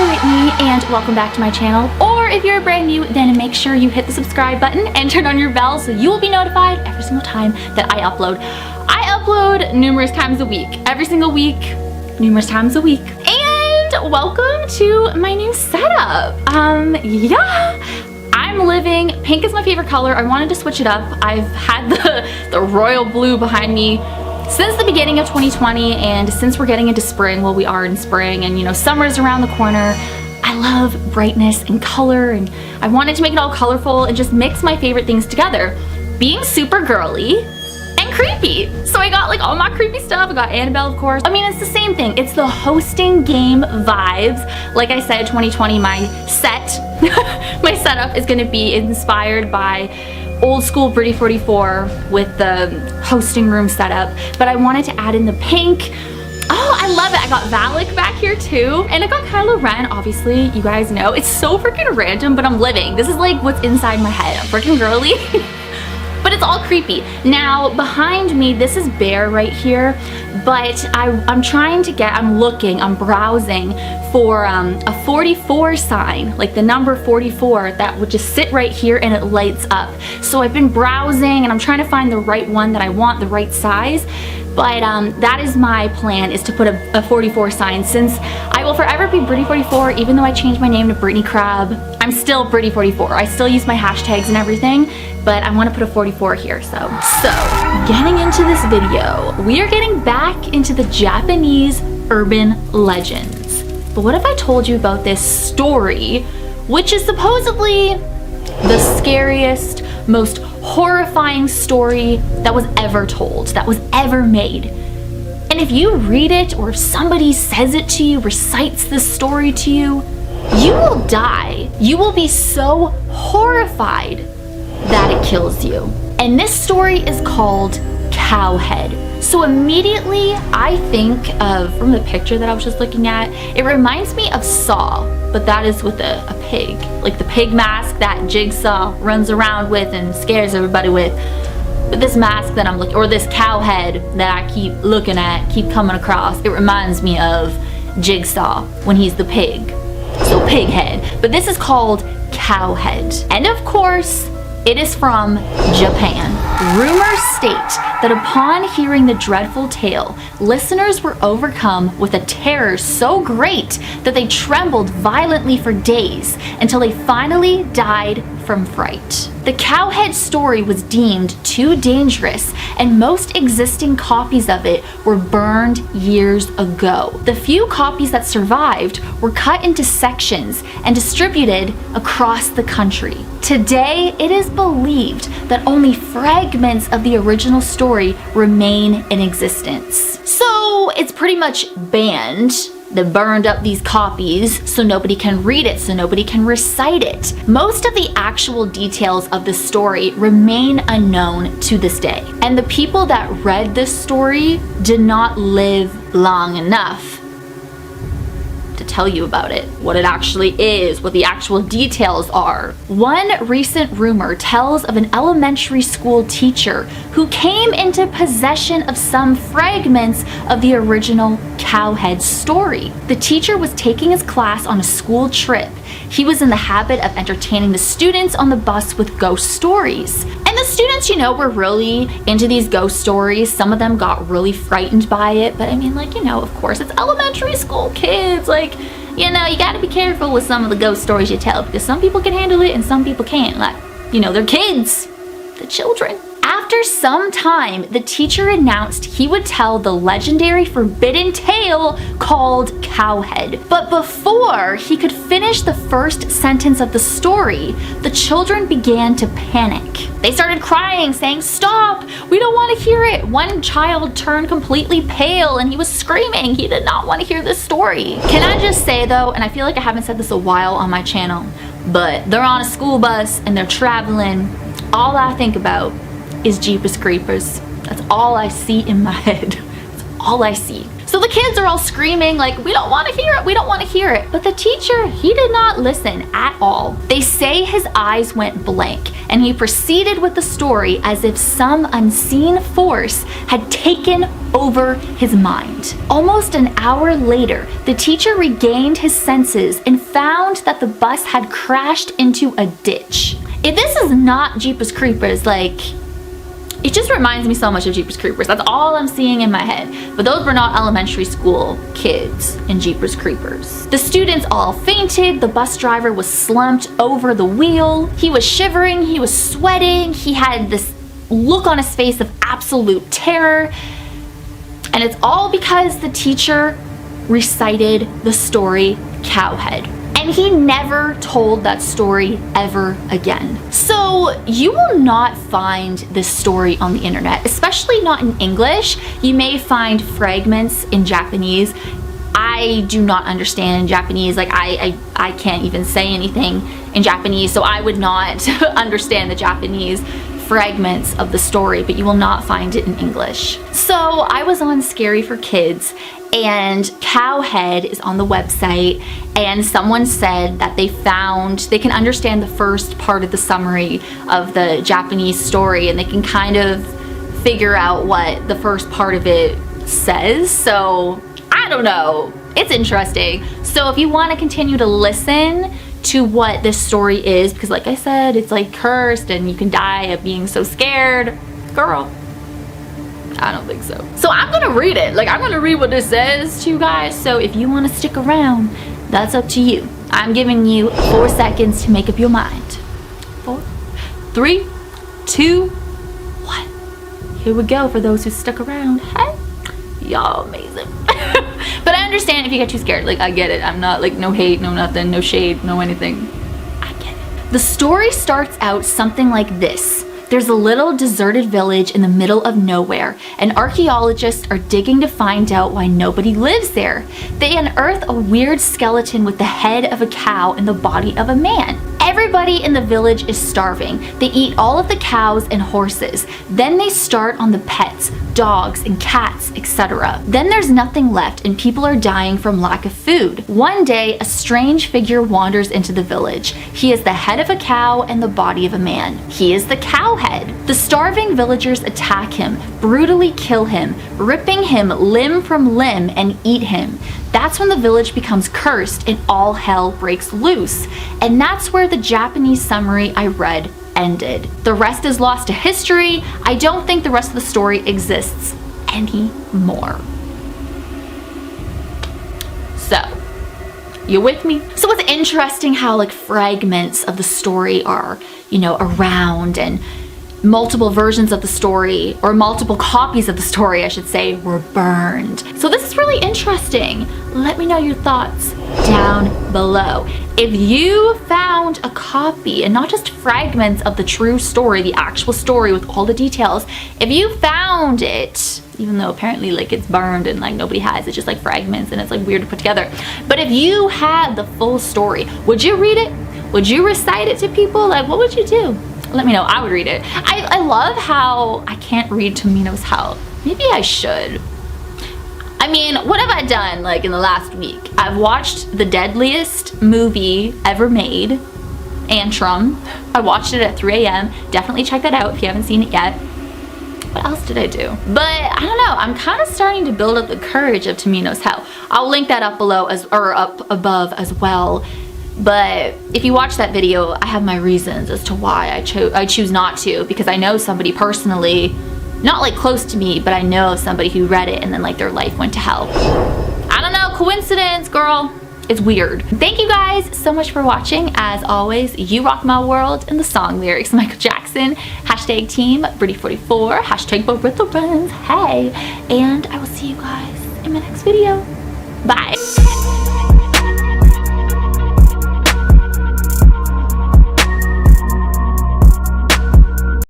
Brittany and welcome back to my channel. Or if you're brand new, then make sure you hit the subscribe button and turn on your bell so you will be notified every single time that I upload. I upload numerous times a week, every single week, numerous times a week. And welcome to my new setup. Yeah, I'm living, pink is my favorite color. I wanted to switch it up. I've had the royal blue behind me since the beginning of 2020, and since we're getting into spring, well, we are in spring, and you know, summer's around the corner. I love brightness and color, and I wanted to make it all colorful and just mix my favorite things together, being super girly and creepy. So I got like all my creepy stuff. I got Annabelle, of course. I mean, it's the same thing. It's the hosting game vibes. Like I said, 2020, my my setup is gonna be inspired by old school Britty 44 with the hosting room setup, but I wanted to add in the pink. Oh, I love it. I got Valak back here too, and I got Kylo Ren, obviously. You guys know, it's so freaking random, but I'm living. This is like what's inside my head. I'm freaking girly. But it's all creepy. Now, behind me, this is Bear right here, but I'm browsing for a 44 sign, like the number 44 that would just sit right here and it lights up. So I've been browsing and I'm trying to find the right one that I want, the right size. But that is my plan, is to put a 44 sign, since I will forever be Britty 44, even though I changed my name to Brittany Crab. I'm still Britty 44. I still use my hashtags and everything, but I want to put a 44 here. So getting into this video, we are getting back into the Japanese urban legends. But what if I told you about this story, which is supposedly the scariest, most horrifying story that was ever told, that was ever made. And if you read it, or if somebody says it to you, recites this story to you, you will die. You will be so horrified that it kills you. And this story is called Cowhead. So immediately I think of, from the picture that I was just looking at, it reminds me of Saw, but that is with a pig. Like the pig mask that Jigsaw runs around with and scares everybody with. But this mask that I'm looking, or this cow head that I keep looking at, keep coming across, it reminds me of Jigsaw when he's the pig. So pig head. But this is called Cowhead. And of course, it is from Japan. Rumors state that upon hearing the dreadful tale, listeners were overcome with a terror so great that they trembled violently for days until they finally died from fright. The Cowhead story was deemed too dangerous, and most existing copies of it were burned years ago. The few copies that survived were cut into sections and distributed across the country. Today, it is believed that only fragments of the original story remain in existence. So it's pretty much banned. They burned up these copies so nobody can read it, so nobody can recite it. Most of the actual details of the story remain unknown to this day. And the people that read this story did not live long enough to tell you about it, what it actually is, what the actual details are. One recent rumor tells of an elementary school teacher who came into possession of some fragments of the original Cowhead story. The teacher was taking his class on a school trip. He was in the habit of entertaining the students on the bus with ghost stories. And the students, you know, were really into these ghost stories. Some of them got really frightened by it, but I mean, like, you know, of course, it's elementary school kids. Like, you know, you gotta be careful with some of the ghost stories you tell, because some people can handle it and some people can't. Like, you know, they're kids, the children. After some time, the teacher announced he would tell the legendary forbidden tale called Cowhead. But before he could finish the first sentence of the story, the children began to panic. They started crying, saying, "Stop! We don't want to hear it." One child turned completely pale and he was screaming. He did not want to hear this story. Can I just say though, and I feel like I haven't said this a while on my channel, but they're on a school bus and they're traveling. All I think about is Jeepers Creepers. That's all I see in my head. That's all I see. So the kids are all screaming like, we don't want to hear it, we don't want to hear it. But the teacher, he did not listen at all. They say his eyes went blank and he proceeded with the story as if some unseen force had taken over his mind. Almost an hour later, the teacher regained his senses and found that the bus had crashed into a ditch. If this is not Jeepers Creepers, like, it just reminds me so much of Jeepers Creepers. That's all I'm seeing in my head. But those were not elementary school kids in Jeepers Creepers. The students all fainted. The bus driver was slumped over the wheel. He was shivering. He was sweating. He had this look on his face of absolute terror. And it's all because the teacher recited the story Cowhead. And he never told that story ever again. So you will not find this story on the internet, especially not in English. You may find fragments in Japanese. I do not understand Japanese. Like I can't even say anything in Japanese, so I would not understand the Japanese fragments of the story, but you will not find it in English. So I was on Scary for Kids, and Cowhead is on the website, and someone said that they can understand the first part of the summary of the Japanese story, and they can kind of figure out what the first part of it says. So I don't know, it's interesting. So if you want to continue to listen to what this story is, because like I said, it's like cursed and you can die of being so scared, girl, I don't think so. So I'm gonna read it. Like, I'm gonna read what this says to you guys. So if you want to stick around, that's up to you. I'm giving you 4 seconds to make up your mind. 4, 3, 2, 1. Here we go for those who stuck around. Hey, y'all amazing. But I understand if you get too scared. Like, I get it. I'm not like, no hate, no nothing, no shade, no anything. I get it. The story starts out something like this. There's a little deserted village in the middle of nowhere, and archaeologists are digging to find out why nobody lives there. They unearth a weird skeleton with the head of a cow and the body of a man. Everybody in the village is starving. They eat all of the cows and horses. Then they start on the pets, dogs and cats, etc. Then there's nothing left and people are dying from lack of food. One day, a strange figure wanders into the village. He is the head of a cow and the body of a man. He is the Cowhead. The starving villagers attack him, brutally kill him, ripping him limb from limb and eat him. That's when the village becomes cursed and all hell breaks loose. And that's where the Japanese summary I read ended. The rest is lost to history. I don't think the rest of the story exists anymore. So, you with me? So it's interesting how like fragments of the story are, around, and multiple versions of the story, or multiple copies of the story, I should say, were burned. So this is really interesting. Let me know your thoughts down below. If you found a copy, and not just fragments of the true story, the actual story with all the details, if you found it, even though apparently like it's burned and like nobody has, it's just like fragments and it's like weird to put together. But if you had the full story, would you read it? Would you recite it to people? Like, what would you do? Let me know. I would read it. I love how I can't read Tomino's Hell. Maybe I should. I mean, what have I done like in the last week? I've watched the deadliest movie ever made, Antrum. I watched it at 3 a.m. Definitely check that out if you haven't seen it yet. What else did I do? But I don't know. I'm kind of starting to build up the courage of Tomino's Hell. I'll link that up below up above as well. But if you watch that video, I have my reasons as to why I choose not to, because I know somebody personally, not like close to me, but I know somebody who read it and then like their life went to hell. I don't know, coincidence, girl. It's weird. Thank you guys so much for watching. As always, you rock my world. And the song lyrics, Michael Jackson, hashtag team Britty44, hashtag Barilla Runs, hey. And I will see you guys in my next video. Bye.